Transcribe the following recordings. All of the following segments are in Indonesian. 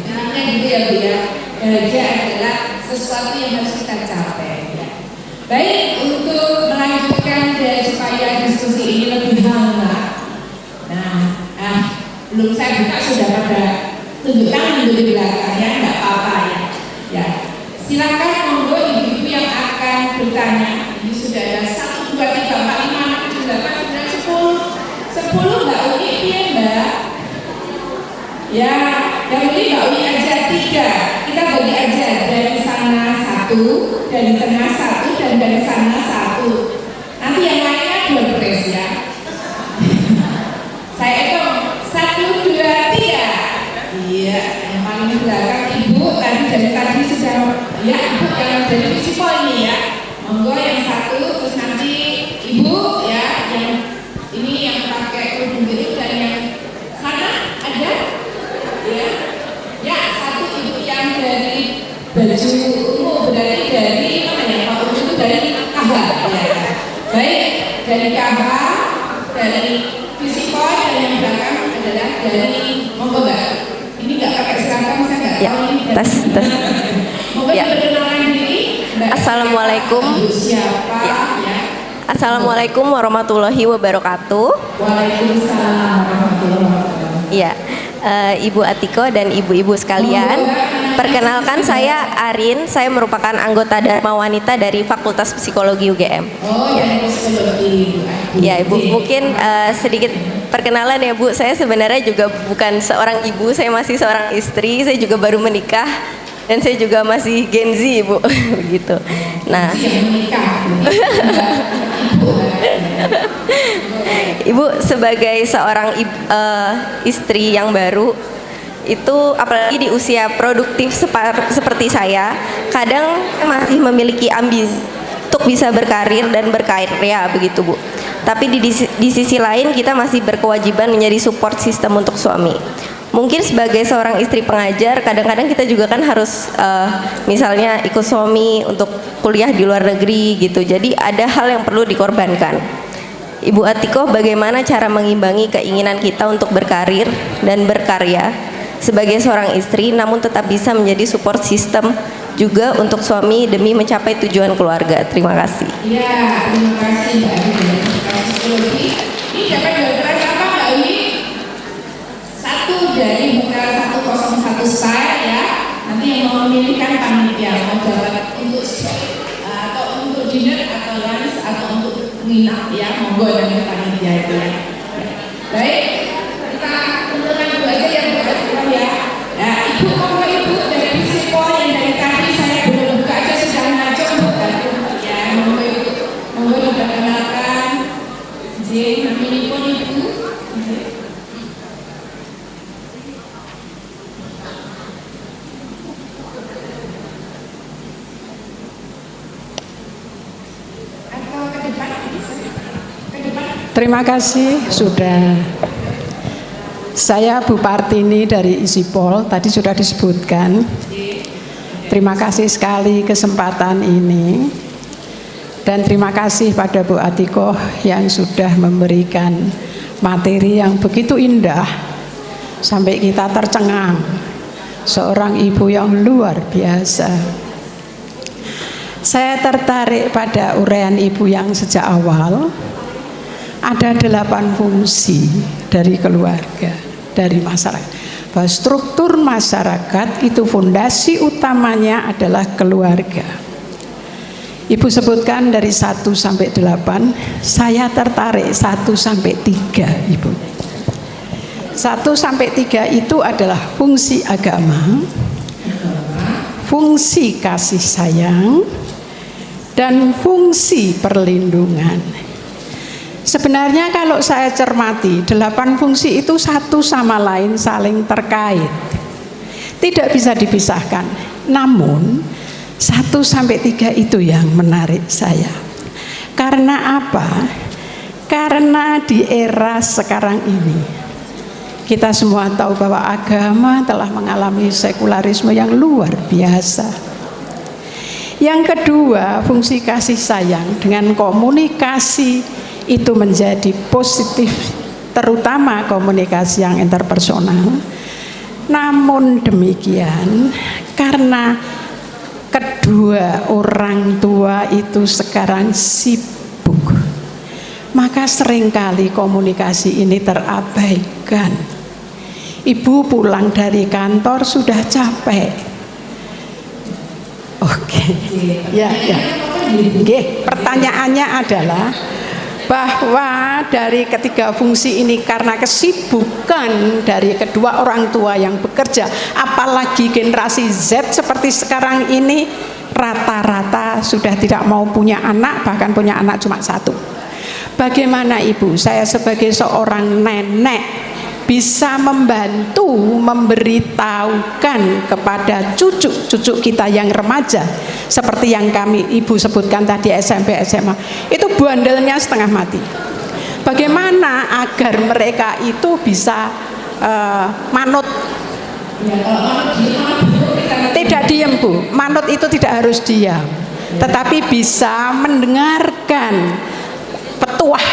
Karena gitu ya Bu ya, bahagia adalah sesuatu yang harus kita capai ya. Baik, untuk melanjutkan supaya diskusi ini lebih hangat. Belum saya buka sudah pada tunjuk tangan di belakang ya, nggak apa-apa ya. Ya, silakan monggo ibu-ibu yang akan bertanya. Ini sudah ada 1, 2, 3, 4, 5, 6, 7, 8, 9, 10 Mbak Uni ya Mbak. Ya, yang ini Mbak Uni aja 3. Kita bagi aja dari sana 1, dari tengah 1, dan dari sana 1. Nanti yang lainnya berberes ya. Saya hitung 1, 2, 3. Iya, yang paling di belakang Ibu dari tadi sudah ya, Ibu yang dari Visipol ini ya. Monggo yang 1, terus nanti Ibu ya, yang ini yang pakai kerudung biru dan yang sana ada ya. Ya, 1 Ibu yang dari baju ungu, berarti dari apa ya? Pak Ungu itu dari KH ya. Baik, dari KH, dari Visipol, dan yang belakang adalah dari monggo Mbak. Ini nggak pakai seragam, saya nggak tahu ini. Tes. Monggo perkenalan diri. Assalamualaikum. Siapa ya? Assalamualaikum warahmatullahi wabarakatuh. Waalaikumsalam warahmatullahi wabarakatuh. Ya, Ibu Atiko dan ibu-ibu sekalian, perkenalkan saya Arin. Saya merupakan anggota Dharma Wanita dari Fakultas Psikologi UGM. Oh ya, psikologi. Ya, Ibu, mungkin sedikit perkenalan ya Bu. Saya sebenarnya juga bukan seorang ibu, saya masih seorang istri. Saya juga baru menikah dan saya juga masih Gen Z, Bu. Begitu. Nah, Ibu sebagai seorang istri yang baru itu, apalagi di usia produktif seperti saya, kadang masih memiliki ambisi untuk bisa berkarir dan berkarya begitu Bu. Tapi di sisi lain kita masih berkewajiban menjadi support system untuk suami. Mungkin sebagai seorang istri pengajar, kadang-kadang kita juga kan harus misalnya ikut suami untuk kuliah di luar negeri gitu. Jadi ada hal yang perlu dikorbankan. Ibu Atiko, bagaimana cara mengimbangi keinginan kita untuk berkarir dan berkarya sebagai seorang istri, namun tetap bisa menjadi support system juga untuk suami demi mencapai tujuan keluarga. Terima kasih. Ya, terima kasih Mbak Uni. Ini dapat jawaban apa Mbak Uni? 1 dari hotel 101 Star ya. Nanti yang mau memilihkan panitia mau jawab untuk atau untuk dinner atau lunch atau untuk nginap ya, monggo dari panitia itu ya. Baik, kita kumpulkan dulu aja yang buat ya. Nah, Ibu monggo Ibu dari Visipol yang dari tadi saya belum buka aja sudah ngajak Bu ya. Monggo Ibu, monggo diperkenalkan. Namanya pun Ibu. Terima kasih sudah. Saya Bu Partini dari Isipol, tadi sudah disebutkan. Terima kasih sekali kesempatan ini. Dan terima kasih pada Bu Atiko yang sudah memberikan materi yang begitu indah sampai kita tercengang. Seorang ibu yang luar biasa. Saya tertarik pada uraian ibu yang sejak awal. Ada 8 fungsi dari keluarga, dari masyarakat. Bahwa struktur masyarakat itu fondasi utamanya adalah keluarga. Ibu sebutkan dari 1 sampai 8, saya tertarik 1 sampai 3 Ibu. 1 sampai 3 itu adalah fungsi agama, fungsi kasih sayang, dan fungsi perlindungan. Sebenarnya kalau saya cermati 8 fungsi itu satu sama lain saling terkait, tidak bisa dipisahkan. Namun 1 sampai 3 itu yang menarik saya. Karena apa? Karena di era sekarang ini kita semua tahu bahwa agama telah mengalami sekularisme yang luar biasa. Yang kedua, fungsi kasih sayang dengan komunikasi itu menjadi positif, terutama komunikasi yang interpersonal. Namun demikian, karena kedua orang tua itu sekarang sibuk, maka seringkali komunikasi ini terabaikan. Ibu pulang dari kantor sudah capek. Oke, ya. Oke, pertanyaannya adalah bahwa dari ketiga fungsi ini karena kesibukan dari kedua orang tua yang bekerja, apalagi generasi Z seperti sekarang ini rata-rata sudah tidak mau punya anak, bahkan punya anak cuma satu. Bagaimana Ibu, saya sebagai seorang nenek bisa membantu memberitahukan kepada cucu-cucu kita yang remaja seperti yang Ibu sebutkan tadi, SMP, SMA, itu bandelnya setengah mati. Bagaimana agar mereka itu bisa manut? Tidak diam Bu, manut itu tidak harus diam, tetapi bisa mendengarkan petuah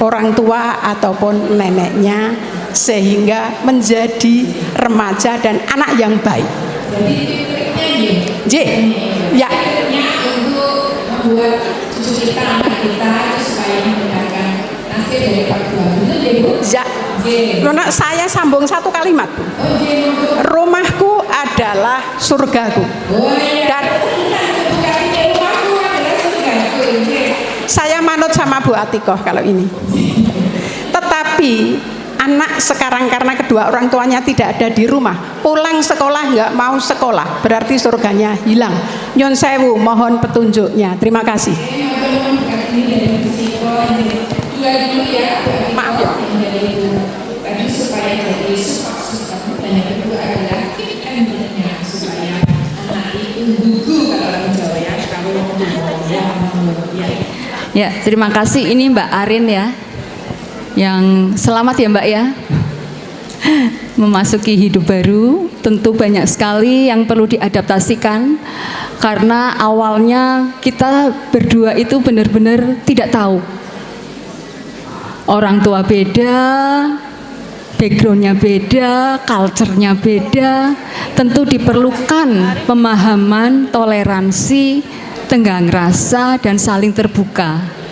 orang tua ataupun neneknya sehingga menjadi remaja dan anak yang baik. J, ya. Untuk membuat cucu kita, anak kita supaya mendengarkan nasib dari Pak Tuhan. Itu ya Bu? Ya. Nona, saya sambung satu kalimat. Rumahku adalah surgaku. Dan saya manut sama Bu Atikoh kalau ini. Tetapi anak sekarang karena kedua orang tuanya tidak ada di rumah, pulang sekolah nggak mau sekolah, berarti surganya hilang. Nyon sewu, mohon petunjuknya. Terima kasih. Maaf ya. Tadi supaya jadi support dan yang kedua adalah independentnya supaya anak itu gugu kalau orang Jawa ya, Ya, terima kasih. Ini Mbak Arin ya. Yang selamat ya Mbak ya, memasuki hidup baru. Tentu banyak sekali yang perlu diadaptasikan, karena awalnya kita berdua itu benar-benar tidak tahu. Orang tua beda, backgroundnya beda, culture-nya beda. Tentu diperlukan pemahaman, toleransi, tenggang rasa, dan saling terbuka.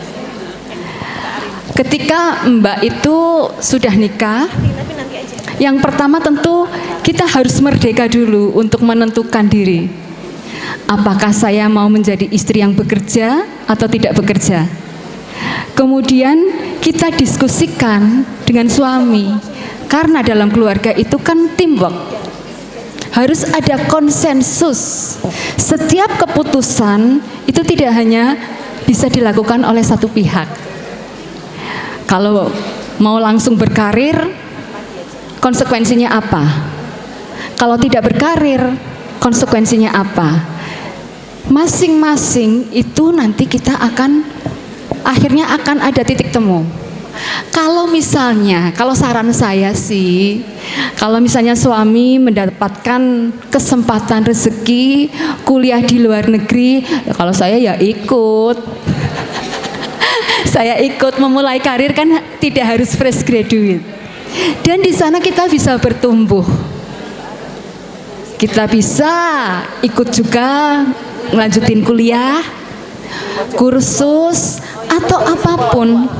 Ketika Mbak itu sudah nikah, yang pertama tentu kita harus merdeka dulu untuk menentukan diri. Apakah saya mau menjadi istri yang bekerja atau tidak bekerja? Kemudian kita diskusikan dengan suami, karena dalam keluarga itu kan teamwork. Harus ada konsensus. Setiap keputusan itu tidak hanya bisa dilakukan oleh satu pihak. Kalau mau langsung berkarir, konsekuensinya apa? Kalau tidak berkarir, konsekuensinya apa? Masing-masing itu nanti kita akhirnya akan ada titik temu. Kalau misalnya, kalau saran saya sih, kalau misalnya suami mendapatkan kesempatan rezeki kuliah di luar negeri, ya kalau saya ya ikut. Saya ikut memulai karir, kan tidak harus fresh graduate. Dan di sana kita bisa bertumbuh. Kita bisa ikut juga melanjutin kuliah, kursus, atau apapun.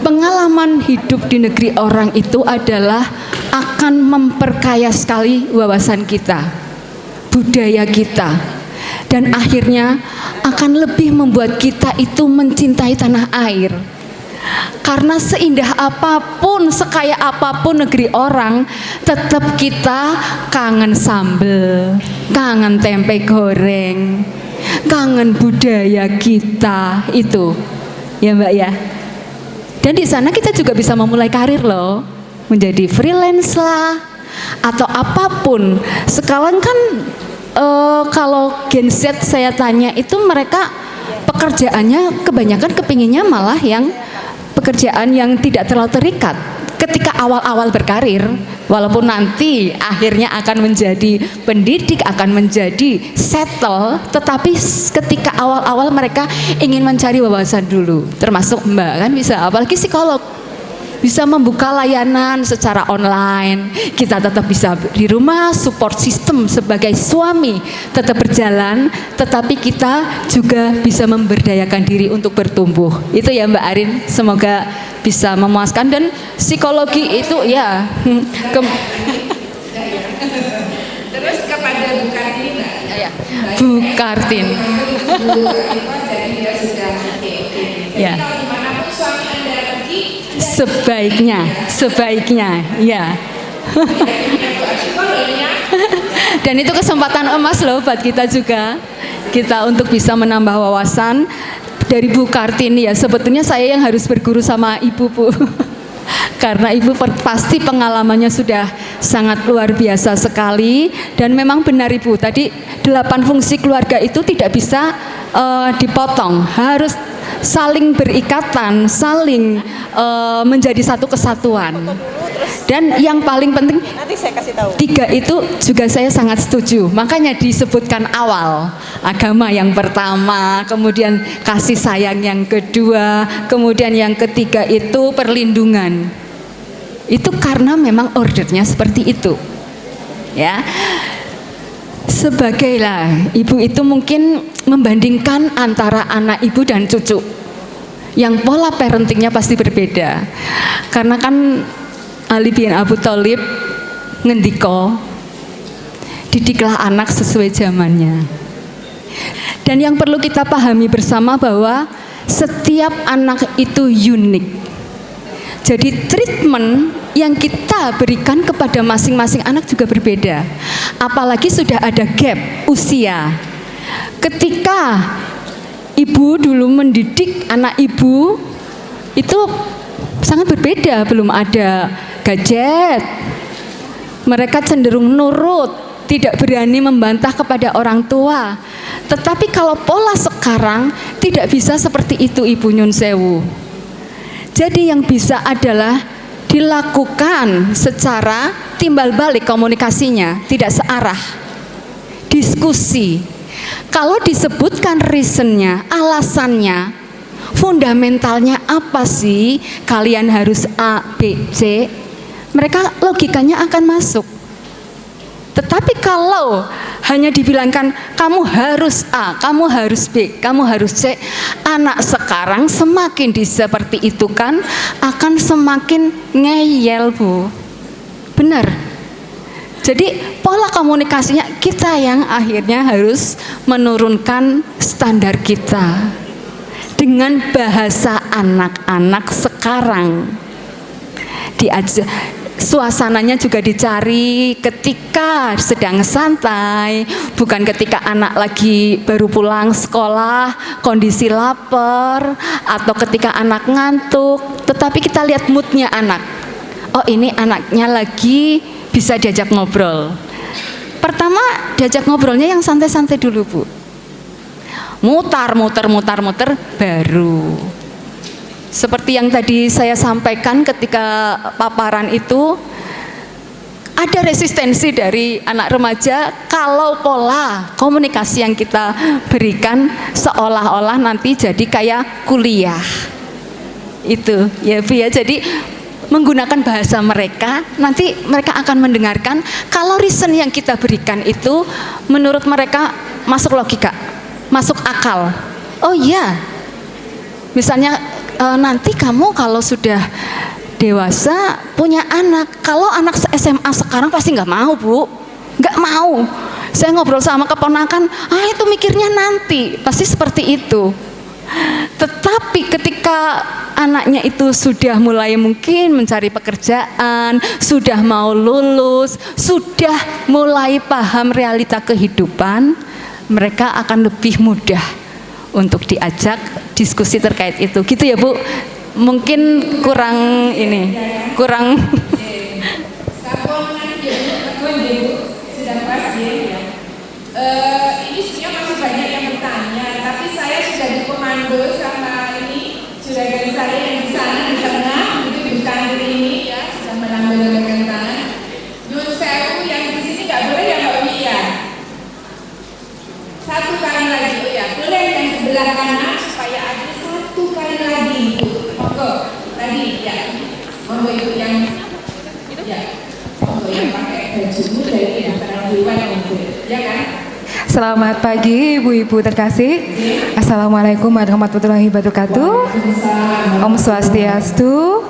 Pengalaman hidup di negeri orang itu adalah akan memperkaya sekali wawasan kita, budaya kita. Dan akhirnya akan lebih membuat kita itu mencintai tanah air. Karena seindah apapun, sekaya apapun negeri orang, tetap kita kangen sambel, kangen tempe goreng, kangen budaya kita itu, ya Mbak ya. Dan di sana kita juga bisa memulai karir loh, menjadi freelance lah, atau apapun. Sekarang kan kalau Gen Z saya tanya itu mereka pekerjaannya kebanyakan kepinginnya malah yang pekerjaan yang tidak terlalu terikat ketika awal-awal berkarir, walaupun nanti akhirnya akan menjadi pendidik, akan menjadi settle, tetapi ketika awal-awal mereka ingin mencari wawasan dulu, termasuk Mbak kan bisa, apalagi psikolog. bisa membuka layanan secara online. Kita tetap bisa di rumah, support system sebagai suami tetap berjalan, tetapi kita juga bisa memberdayakan diri untuk bertumbuh. Itu ya Mbak Arin, semoga bisa memuaskan. Dan psikologi itu ya Terus kepada Bu Kartini, Mbak. Ya, Bu Kartini. Jadi dia sudah oke. Ya. Kalau dimanapun suami Anda pergi, Sebaiknya, ya. Dan itu kesempatan emas loh buat kita juga. Kita untuk bisa menambah wawasan dari Bu Kartini ya. Sebetulnya saya yang harus berguru sama Ibu, Bu. Karena Ibu pasti pengalamannya sudah sangat luar biasa sekali. Dan memang benar Ibu, tadi 8 fungsi keluarga itu tidak bisa dipotong, harus saling berikatan, saling menjadi satu kesatuan. Dan yang paling penting, Nanti saya kasih tahu. 3 itu juga saya sangat setuju. Makanya disebutkan awal, agama yang pertama, kemudian kasih sayang yang kedua, kemudian yang ketiga itu perlindungan. Itu karena memang ordernya seperti itu. Ya. Sebagailah ibu itu mungkin membandingkan antara anak ibu dan cucu. Yang pola parentingnya pasti berbeda. Karena kan Ali bin Abi Thalib ngendiko, didiklah anak sesuai zamannya. Dan yang perlu kita pahami bersama bahwa setiap anak itu unik. Jadi treatment yang kita berikan kepada masing-masing anak juga berbeda. Apalagi sudah ada gap usia. Ketika ibu dulu mendidik anak ibu itu sangat berbeda, belum ada gadget. Mereka cenderung nurut, tidak berani membantah kepada orang tua. Tetapi kalau pola sekarang tidak bisa seperti itu Ibu Nyun Sewu. Jadi yang bisa adalah dilakukan secara timbal balik komunikasinya, tidak searah. Diskusi. Kalau disebutkan reasonnya, alasannya, fundamentalnya apa sih kalian harus A, B, C, mereka logikanya akan masuk. Tetapi kalau hanya dibilangkan kamu harus A, kamu harus B, kamu harus C, anak sekarang semakin seperti itu kan akan semakin ngeyel Bu. Benar. Jadi pola komunikasinya kita yang akhirnya harus menurunkan standar kita dengan bahasa anak-anak sekarang. Diajak, suasananya juga dicari ketika sedang santai, bukan ketika anak lagi baru pulang sekolah, kondisi lapar, atau ketika anak ngantuk. Tetapi kita lihat moodnya anak. Oh ini anaknya lagi bisa diajak ngobrol. Pertama diajak ngobrolnya yang santai-santai dulu Bu. Mutar baru. Seperti yang tadi saya sampaikan ketika paparan itu, ada resistensi dari anak remaja kalau pola komunikasi yang kita berikan seolah-olah nanti jadi kayak kuliah. Itu ya Bu ya, jadi menggunakan bahasa mereka, nanti mereka akan mendengarkan kalau reason yang kita berikan itu menurut mereka masuk logika, masuk akal. Oh iya, misalnya nanti kamu kalau sudah dewasa punya anak, kalau anak SMA sekarang pasti nggak mau Bu, nggak mau. Saya ngobrol sama keponakan, itu mikirnya nanti, pasti seperti itu. Tetapi ketika anaknya itu sudah mulai mungkin mencari pekerjaan, sudah mau lulus, sudah mulai paham realita kehidupan, mereka akan lebih mudah untuk diajak diskusi terkait itu. Gitu ya Bu, mungkin kurang ini, kurang sudah pas ya. Ini sebenarnya masih banyak yang bertanya, tapi saya sudah dikomando sama ini juragan saya yang di sana di tengah, itu bukan ini ya, sudah melambaikan tangan. Nyun Sewu yang di sini nggak boleh ya Mbak Wi ya. Satu kali lagi, oh ya, boleh yang sebelah kanan supaya ada satu kali lagi Bu. Monggo, tadi ya. monggo ibu yang ya monggo yang pakai bajumu dari kedokteran hewan monggo ya kan. Selamat pagi Ibu-Ibu terkasih. Assalamualaikum warahmatullahi wabarakatuh. Om Swastiastu,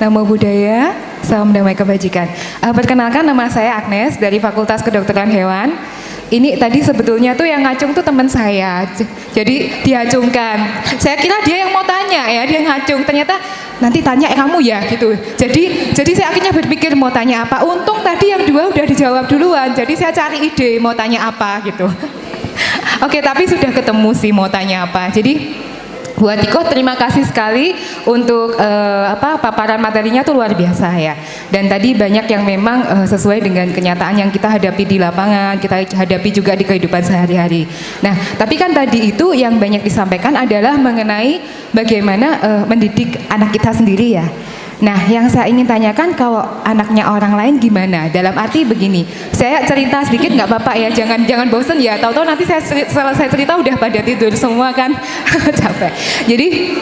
Namo Buddhaya, Salam Damai Kebajikan. Perkenalkan, nama saya Agnes dari Fakultas Kedokteran Hewan. Ini tadi sebetulnya tuh yang ngacung tuh teman saya, jadi diacungkan. Saya kira dia yang mau tanya ya, dia ngacung. Ternyata nanti tanya kamu ya gitu. Jadi saya akhirnya berpikir mau tanya apa. Untung tadi yang dua udah dijawab duluan. Jadi saya cari ide mau tanya apa gitu. Oke, tapi sudah ketemu sih mau tanya apa. Jadi buat Iko terima kasih sekali untuk paparan materinya tuh luar biasa ya. Dan tadi banyak yang memang sesuai dengan kenyataan yang kita hadapi di lapangan, kita hadapi juga di kehidupan sehari-hari. Nah, tapi kan tadi itu yang banyak disampaikan adalah mengenai bagaimana mendidik anak kita sendiri ya. Nah, yang saya ingin tanyakan kalau anaknya orang lain gimana? Dalam arti begini, saya cerita sedikit nggak apa-apa ya, jangan bosen ya. Tahu-tahu nanti saya selesai cerita udah pada tidur semua kan, capek. Jadi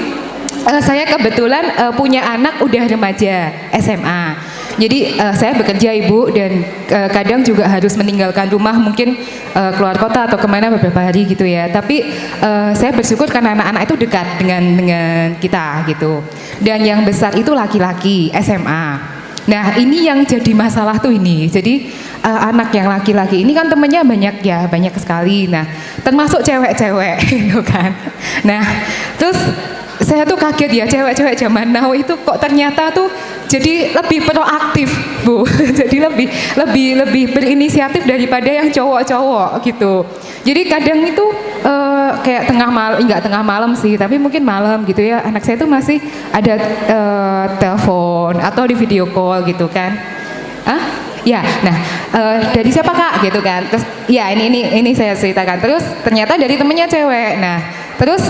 saya kebetulan punya anak udah remaja SMA. Jadi saya bekerja Ibu dan kadang juga harus meninggalkan rumah mungkin keluar kota atau kemana beberapa hari gitu ya. Tapi saya bersyukur karena anak-anak itu dekat dengan kita gitu. Dan yang besar itu laki-laki SMA. Nah ini yang jadi masalah tuh ini. Jadi anak yang laki-laki ini kan temennya banyak ya, banyak sekali. Nah termasuk cewek-cewek gitu kan. Nah terus saya tuh kaget ya, cewek-cewek zaman now itu kok ternyata tuh jadi lebih proaktif Bu. Jadi lebih berinisiatif daripada yang cowok-cowok gitu. Jadi kadang itu kayak enggak tengah malam sih, tapi mungkin malam gitu ya, anak saya tuh masih ada telepon atau di video call gitu kan. Ya, nah dari siapa Kak gitu kan. Terus ya ini saya ceritakan. Terus ternyata dari temennya cewek. Nah, terus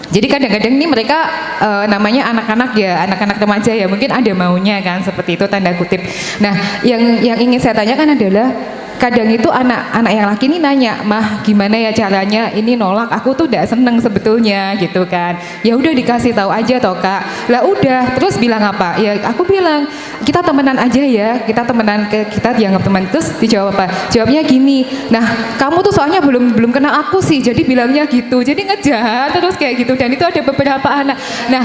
jadi kadang-kadang ini mereka namanya anak-anak ya, anak-anak remaja ya, mungkin ada maunya kan, seperti itu tanda kutip. Nah, yang ingin saya tanyakan adalah kadang itu anak yang laki ini nanya, "Mah, gimana ya caranya ini nolak? Aku tuh udah seneng sebetulnya," gitu kan. Ya udah dikasih tahu aja toh Kak. Lah udah, terus bilang apa? Ya aku bilang, "Kita temenan aja ya, kita temenan, kita dianggap teman." Terus dijawab apa? Jawabnya gini, "Nah, kamu tuh soalnya belum kenal aku sih, jadi bilangnya gitu." Jadi ngejahat terus kayak gitu. Dan itu ada beberapa anak. Nah,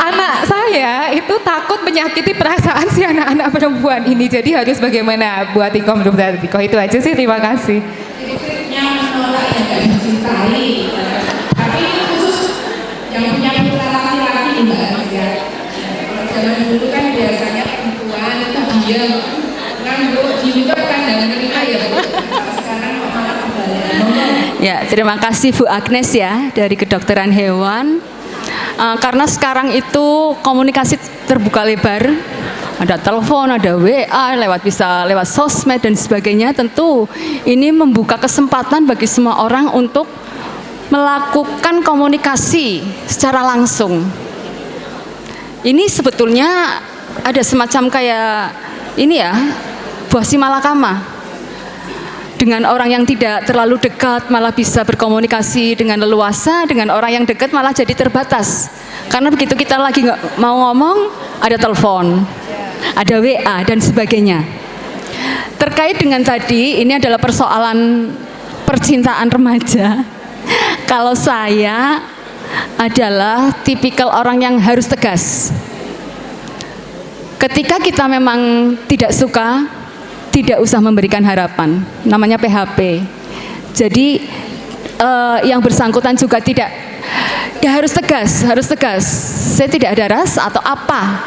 anak saya itu takut menyakiti perasaan si anak-anak perempuan ini. Jadi harus bagaimana buat Iko menurut Iko? Itu aja sih, terima kasih. Kritiknya menolak yang gak dicintai, tapi ini khusus yang punya putra laki-laki Mbak ya. Kalau zaman dulu kan biasanya perempuan itu diam, nganggur, diungkap kan dengan menikah ya Bu. Sekarang kok malah kebalik. Ya, terima kasih Bu Agnes ya dari Kedokteran Hewan. Karena sekarang itu komunikasi terbuka lebar. Ada telepon, ada WA, bisa lewat sosmed dan sebagainya. Tentu ini membuka kesempatan bagi semua orang untuk melakukan komunikasi secara langsung. Ini sebetulnya ada semacam kayak ini ya, buah si malakama. Dengan orang yang tidak terlalu dekat malah bisa berkomunikasi dengan leluasa, dengan orang yang dekat malah jadi terbatas. Karena begitu kita lagi nggak mau ngomong, ada telepon, ada WA dan sebagainya. Terkait dengan tadi, ini adalah persoalan percintaan remaja. Kalau saya adalah tipikal orang yang harus tegas. Ketika kita memang tidak suka, tidak usah memberikan harapan, namanya PHP. Jadi yang bersangkutan juga tidak, ya harus tegas. Saya tidak ada rasa atau apa.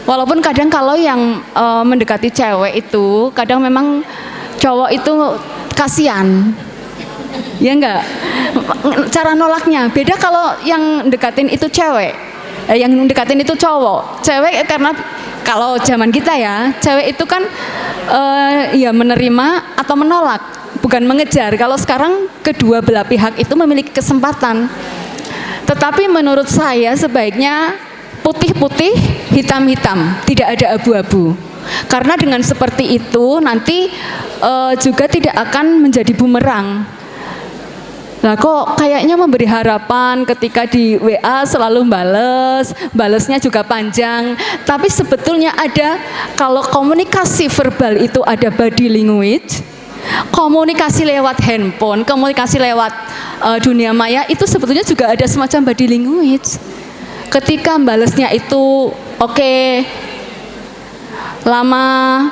Walaupun kadang kalau yang mendekati cewek itu, kadang memang cowok itu kasihan, ya enggak? Cara nolaknya beda kalau yang deketin itu cewek, yang deketin itu cowok. Cewek karena kalau zaman kita ya, cewek itu kan ya menerima atau menolak, bukan mengejar. Kalau sekarang kedua belah pihak itu memiliki kesempatan. Tetapi menurut saya sebaiknya putih-putih, hitam-hitam, tidak ada abu-abu. Karena dengan seperti itu nanti juga tidak akan menjadi bumerang. Lah kok kayaknya memberi harapan ketika di WA selalu balesnya juga panjang. Tapi sebetulnya ada, kalau komunikasi verbal itu ada body language, komunikasi lewat handphone, komunikasi lewat dunia maya itu sebetulnya juga ada semacam body language. Ketika balesnya itu oke, lama,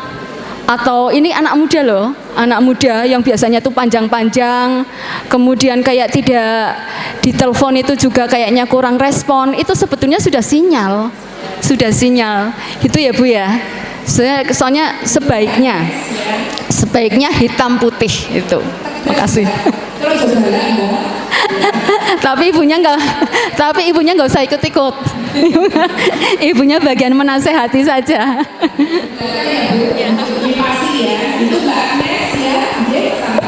atau ini anak muda loh, anak muda yang biasanya tuh panjang-panjang, kemudian kayak tidak di telepon itu juga kayaknya kurang respon, itu sebetulnya sudah sinyal itu ya Bu ya. Soalnya sebaiknya hitam putih itu. Makasih. Tapi ibunya nggak usah ikut-ikut. Ibunya bagian menasehati saja. Pasti ya, itu Mbak Nes ya, dia sama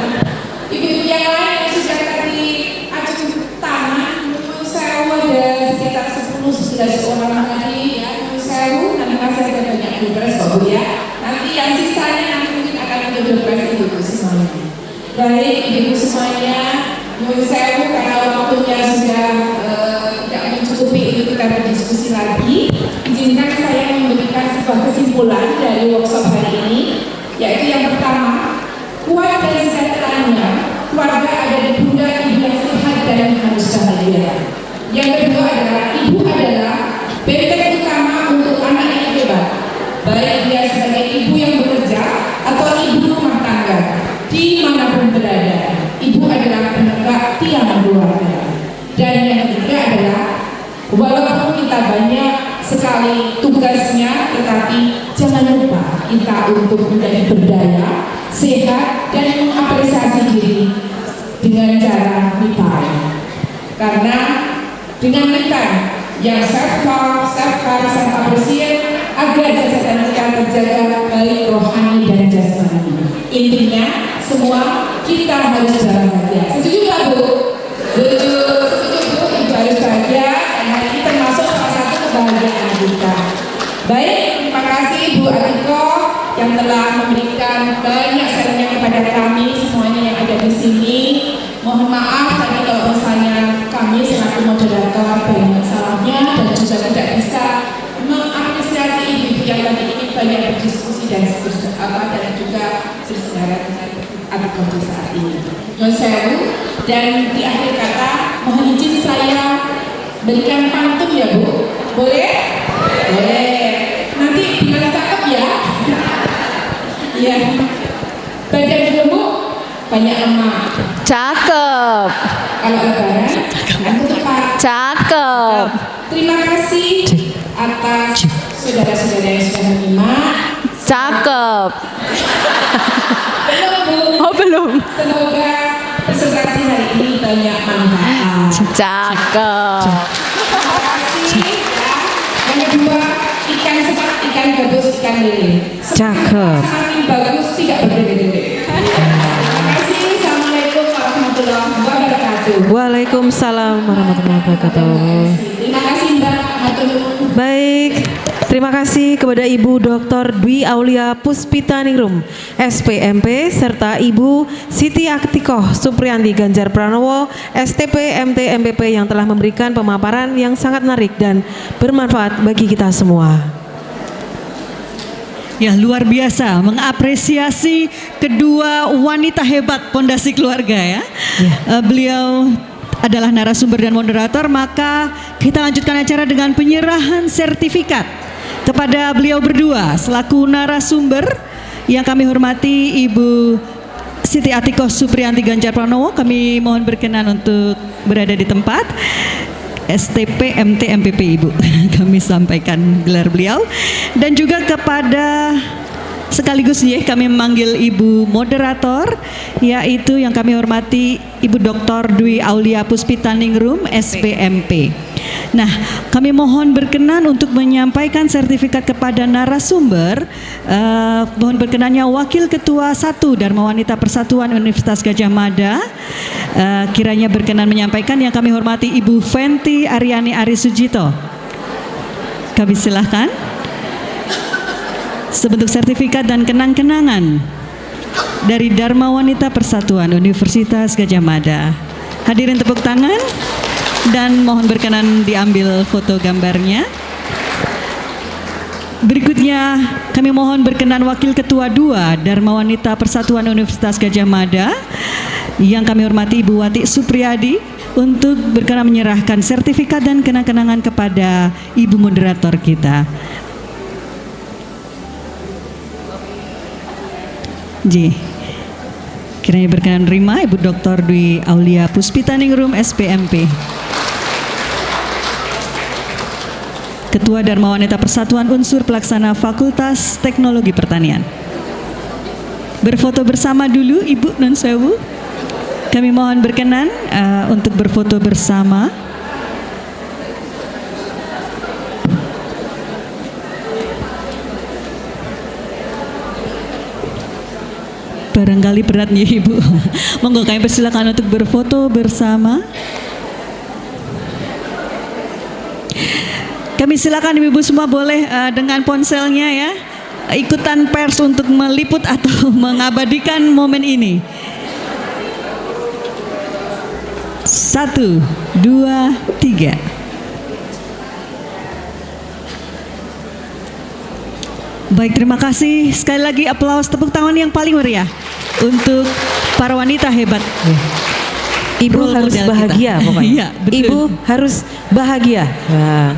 ibu-ibu yang lain yang sudah tadi acung tangan, saya ada sekitar 10-11 orang tadi ya, saya nanti masih ada banyak dupres kok Bu ya. Nanti yang sisanya nanti mungkin akan ada dupres ibu semuanya. Baik ibu semuanya, saya karena waktunya sudah tidak mencukupi untuk kita berdiskusi lagi, izinkan saya memberikan sebuah kesimpulan dari workshop hari ini, yaitu yang pertama, kuat dan sejahteranya keluarga ada di pundak ibu yang sehat dan harus bahagia. Yang kedua adalah ibu adalah benteng utama untuk anak yang hebat, baik dia sebagai ibu yang bekerja atau ibu rumah tangga, dimanapun berada. Ibu adalah penegak tiang keluarga. Dan yang ketiga adalah walaupun kita banyak sekali tugasnya, tetapi jangan lupa kita untuk menjadi berdaya, sehat, dan mengapresiasi diri dengan cara me time. Karena dengan me time yang self-care, self-appreciate, agar kesehatan kita terjaga baik rohani dan jasmani. Intinya semua kita harus bahagia. Setuju nggak Bu? Setuju Bu, Ibu harus bahagia, dan hari ini termasuk salah satu kebahagiaan kita. Baik, terima kasih Ibu Atiko yang telah memberikan banyak sarannya kepada kami semuanya yang ada di sini. Mohon maaf tadi kalau misalnya kami selaku moderator banyak salahnya dan juga tidak bisa mengapresiasi ibu yang tadi ini banyak berdiskusi dan juga bersaudara dengan Atiko di saat ini. Nyun sewu, dan di akhir kata mohon izin saya berikan pantun ya Bu. Boleh? Boleh. Nanti bilang cakep ya. Iya. Badan gemuk, banyak lemak. Cakep. Kalau lebaran, kan tepat. Cakep. Terima kasih atas saudara-saudara yang sudah menyimak. Cakep. Belum Bu. Oh belum. Semoga presentasi hari ini banyak manfaat. Cakep. Terima kasih ya. Yang kedua, ikan sepat, ikan gabus, ikan lele. Cakep. Semakin bagus, tidak berdede-dede. Terima kasih. Assalamualaikum warahmatullahi wabarakatuh. Waalaikumsalam warahmatullahi wabarakatuh. Terima kasih Mbak. Matur nuwun. Baik, terima kasih kepada Ibu Dr. Dwi Aulia Puspitaningrum, SPMP, serta Ibu Siti Atikoh Supriyanti Ganjar Pranowo, STP MT MPP yang telah memberikan pemaparan yang sangat menarik dan bermanfaat bagi kita semua. Ya, luar biasa mengapresiasi kedua wanita hebat Pondasi Keluarga ya. Beliau adalah narasumber dan moderator, maka kita lanjutkan acara dengan penyerahan sertifikat kepada beliau berdua selaku narasumber yang kami hormati Ibu Siti Atikoh Supriyanti Ganjar Pranowo. Kami mohon berkenan untuk berada di tempat. STP MT MPP Ibu, kami sampaikan gelar beliau, dan juga kepada sekaligus ya kami memanggil Ibu moderator, yaitu yang kami hormati Ibu Dr. Dwi Aulia Puspitaningrum SPMP. Nah, kami mohon berkenan untuk menyampaikan sertifikat kepada narasumber. Mohon berkenannya Wakil Ketua 1 Dharma Wanita Persatuan Universitas Gadjah Mada, kiranya berkenan menyampaikan, yang kami hormati Ibu Fenty Aryani Arisujito. Kami silahkan sebentuk sertifikat dan kenang-kenangan dari Dharma Wanita Persatuan Universitas Gadjah Mada. Hadirin tepuk tangan dan mohon berkenan diambil foto gambarnya. Berikutnya kami mohon berkenan Wakil Ketua 2 Dharma Wanita Persatuan Universitas Gadjah Mada yang kami hormati Ibu Wati Supriyadi untuk berkenan menyerahkan sertifikat dan kenang-kenangan kepada Ibu moderator kita. Kiranya berkenan menerima Ibu Dr. Dwi Aulia Puspitaningrum SPMP, Ketua Dharma Wanita Persatuan Unsur Pelaksana Fakultas Teknologi Pertanian. Berfoto bersama dulu Ibu Nun Sewu. Kami mohon berkenan untuk berfoto bersama. Barangkali berat nih Ibu. Monggo kami persilakan untuk berfoto bersama. Kami silakan Ibu semua boleh dengan ponselnya ya ikutan pers untuk meliput atau mengabadikan momen ini. 1, 2, 3. Baik, terima kasih. Sekali lagi aplaus, tepuk tangan yang paling meriah untuk para wanita hebat. Ibu harus bahagia pokoknya. Iya, betul. Ibu harus bahagia. Nah,